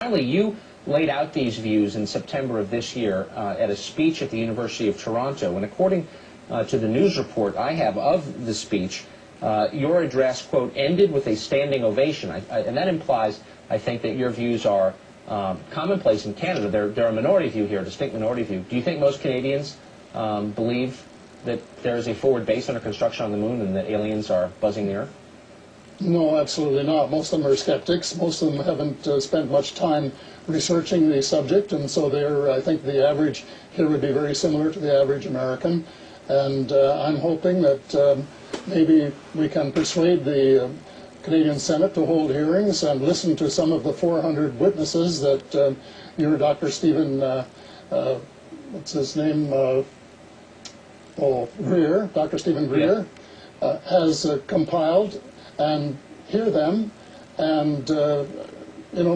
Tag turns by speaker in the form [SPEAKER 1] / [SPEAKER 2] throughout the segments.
[SPEAKER 1] Finally, you laid out these views in September of this year at a speech at the University of Toronto, and according to the news report I have of the speech, your address, quote, ended with a standing ovation, and that implies, I think, that your views are commonplace in Canada. They're a minority view here, a distinct minority view. Do you think most Canadians believe that there is a forward base under construction on the moon and that aliens are buzzing the Earth?
[SPEAKER 2] No, absolutely not. Most of them are skeptics. Most of them haven't spent much time researching the subject, and so I think the average here would be very similar to the average American. And I'm hoping that maybe we can persuade the Canadian Senate to hold hearings and listen to some of the 400 witnesses that your Dr. Stephen, what's his name? Greer, Dr. Stephen Greer, has compiled, and hear them and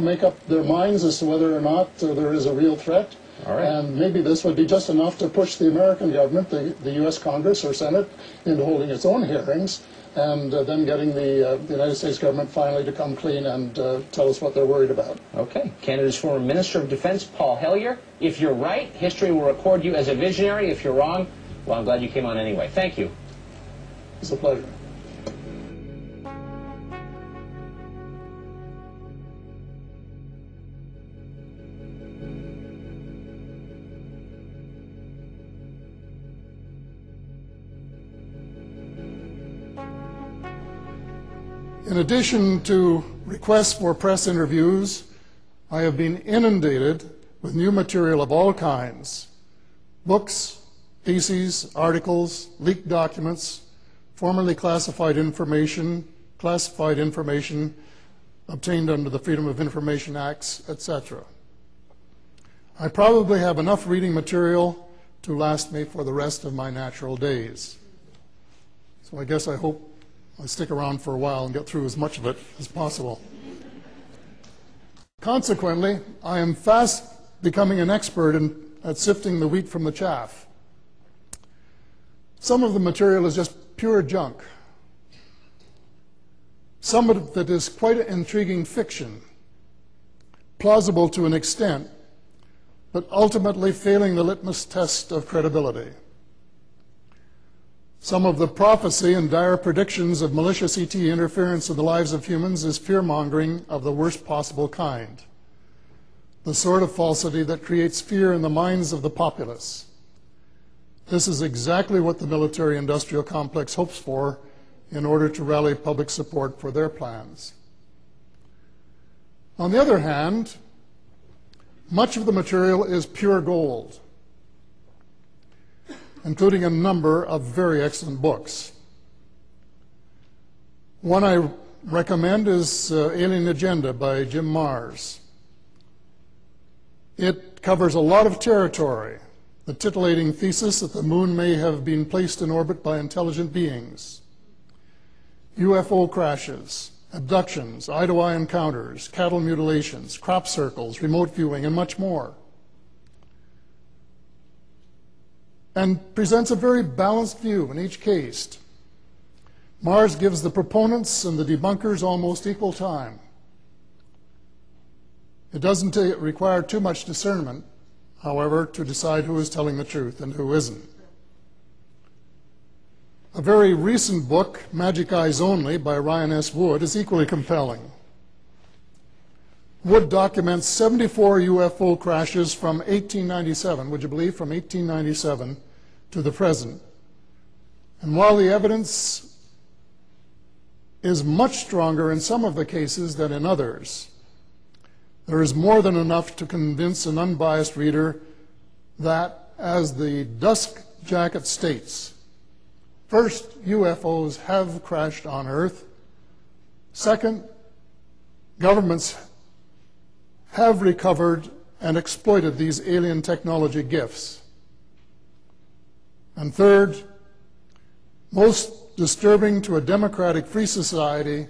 [SPEAKER 2] make up their minds as to whether or not there is a real threat.
[SPEAKER 1] All right.
[SPEAKER 2] And maybe this would be just enough to push the American government, the U.S. Congress or Senate, into holding its own hearings, and then getting the United States government finally to come clean and tell us what they're worried about.
[SPEAKER 1] Okay. Canada's former Minister of Defense, Paul Hellyer. If you're right, history will record you as a visionary. If you're wrong, well, I'm glad you came on anyway. Thank you.
[SPEAKER 2] It's a pleasure. In addition to requests for press interviews, I have been inundated with new material of all kinds: books, theses, articles, leaked documents, formerly classified information obtained under the Freedom of Information Acts, etc. I probably have enough reading material to last me for the rest of my natural days. So I guess I hope I stick around for a while and get through as much of it as possible. Consequently, I am fast becoming an expert at sifting the wheat from the chaff. Some of the material is just pure junk. Some of it is quite intriguing fiction, plausible to an extent, but ultimately failing the litmus test of credibility. Some of the prophecy and dire predictions of malicious ET interference in the lives of humans is fear-mongering of the worst possible kind, the sort of falsity that creates fear in the minds of the populace. This is exactly what the military-industrial complex hopes for in order to rally public support for their plans. On the other hand, much of the material is pure gold, including a number of very excellent books. One I recommend is Alien Agenda by Jim Marrs. It covers a lot of territory: the titillating thesis that the moon may have been placed in orbit by intelligent beings, UFO crashes, abductions, eye-to-eye encounters, cattle mutilations, crop circles, remote viewing, and much more, and presents a very balanced view in each case. Marrs gives the proponents and the debunkers almost equal time. It doesn't require too much discernment, however, to decide who is telling the truth and who isn't. A very recent book, Magic Eyes Only, by Ryan S. Wood, is equally compelling. Wood documents 74 UFO crashes from 1897, would you believe, from 1897 to the present. And while the evidence is much stronger in some of the cases than in others, there is more than enough to convince an unbiased reader that, as the Dusk Jacket states, first, UFOs have crashed on Earth. Second, governments have recovered and exploited these alien technology gifts. And third, most disturbing to a democratic free society,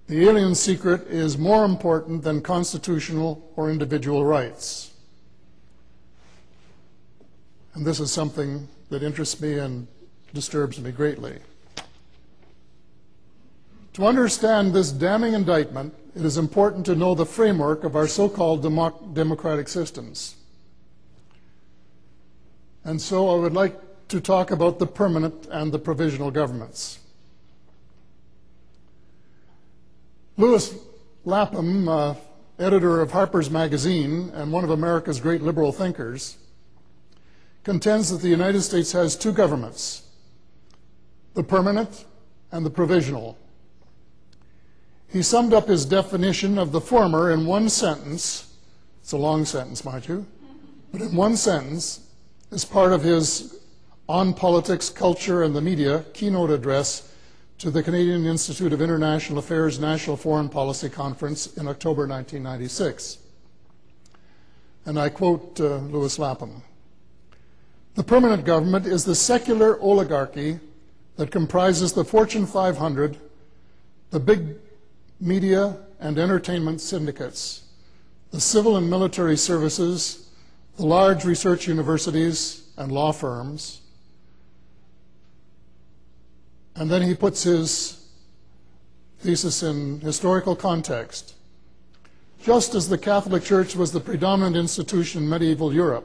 [SPEAKER 2] the alien secret is more important than constitutional or individual rights. And this is something that interests me and disturbs me greatly. To understand this damning indictment, it is important to know the framework of our so-called democratic systems. And so I would like to talk about the permanent and the provisional governments. Lewis Lapham, editor of Harper's Magazine and one of America's great liberal thinkers, contends that the United States has two governments, the permanent and the provisional. He summed up his definition of the former in one sentence. It's a long sentence, mind you, but in one sentence, as part of his On Politics, Culture, and the Media keynote address to the Canadian Institute of International Affairs National Foreign Policy Conference in October 1996. And I quote Lewis Lapham, "The permanent government is the secular oligarchy that comprises the Fortune 500, the big media and entertainment syndicates, the civil and military services, the large research universities and law firms." And then he puts his thesis in historical context. Just as the Catholic Church was the predominant institution in medieval Europe,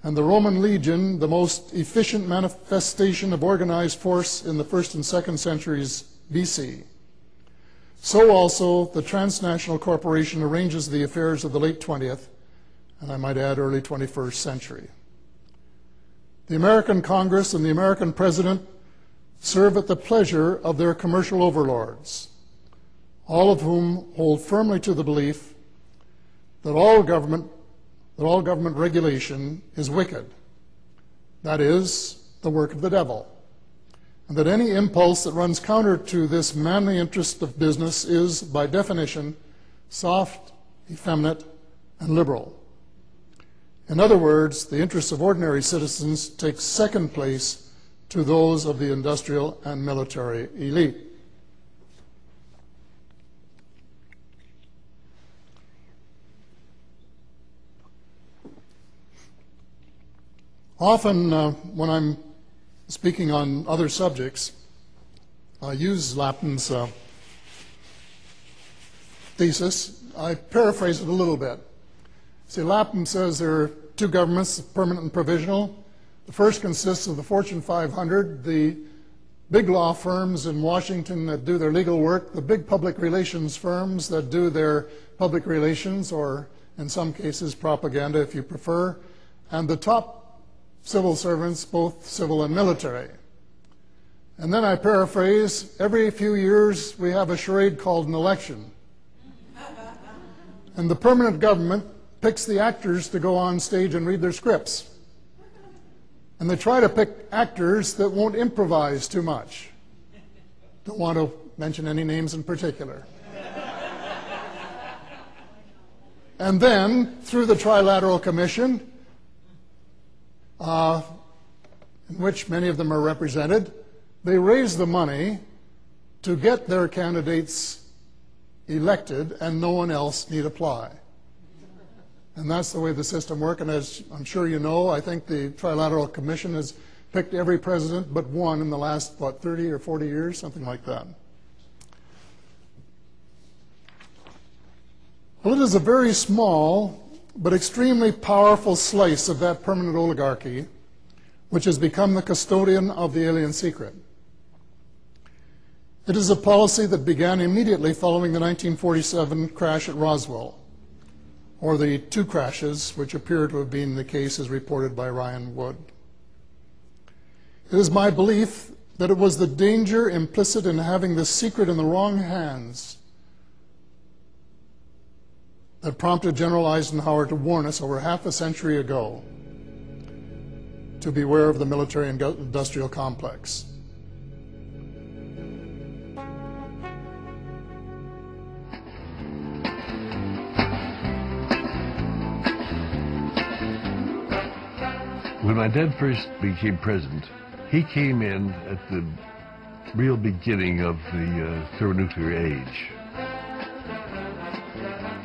[SPEAKER 2] and the Roman legion the most efficient manifestation of organized force in the 1st and 2nd centuries BC, so also the transnational corporation arranges the affairs of the late 20th, and I might add early 21st century. The American Congress and the American President serve at the pleasure of their commercial overlords, all of whom hold firmly to the belief that all government regulation is wicked, that is, the work of the devil, and that any impulse that runs counter to this manly interest of business is, by definition, soft, effeminate, and liberal. In other words, the interests of ordinary citizens take second place to those of the industrial and military elite. Often, when I'm speaking on other subjects, I use Lapham's thesis. I paraphrase it a little bit. See, Lapham says there are two governments, permanent and provisional. The first consists of the Fortune 500, the big law firms in Washington that do their legal work, the big public relations firms that do their public relations, or in some cases propaganda if you prefer, and the top civil servants, both civil and military. And then I paraphrase, every few years we have a charade called an election. And the permanent government picks the actors to go on stage and read their scripts. And they try to pick actors that won't improvise too much. Don't want to mention any names in particular. And then, through the Trilateral Commission, in which many of them are represented, they raise the money to get their candidates elected, and no one else need apply. And that's the way the system works. And as I'm sure you know, I think the Trilateral Commission has picked every president but one in the last, 30 or 40 years, something like that. Well, it is a very small but extremely powerful slice of that permanent oligarchy which has become the custodian of the alien secret. It is a policy that began immediately following the 1947 crash at Roswell, or the two crashes which appear to have been the case as reported by Ryan Wood. It is my belief that it was the danger implicit in having this secret in the wrong hands that prompted General Eisenhower to warn us over half a century ago to beware of the military and industrial complex.
[SPEAKER 3] When my dad first became president, he came in at the real beginning of the thermonuclear age.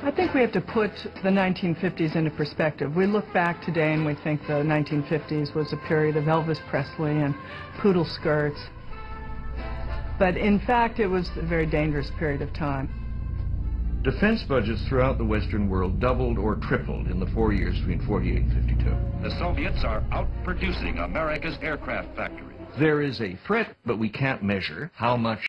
[SPEAKER 4] I think we have to put the 1950s into perspective. We look back today and we think the 1950s was a period of Elvis Presley and poodle skirts. But in fact, it was a very dangerous period of time.
[SPEAKER 5] Defense budgets throughout the Western world doubled or tripled in the 4 years between 48 and 52.
[SPEAKER 6] The Soviets are outproducing America's aircraft factories.
[SPEAKER 5] There is a threat, but we can't measure how much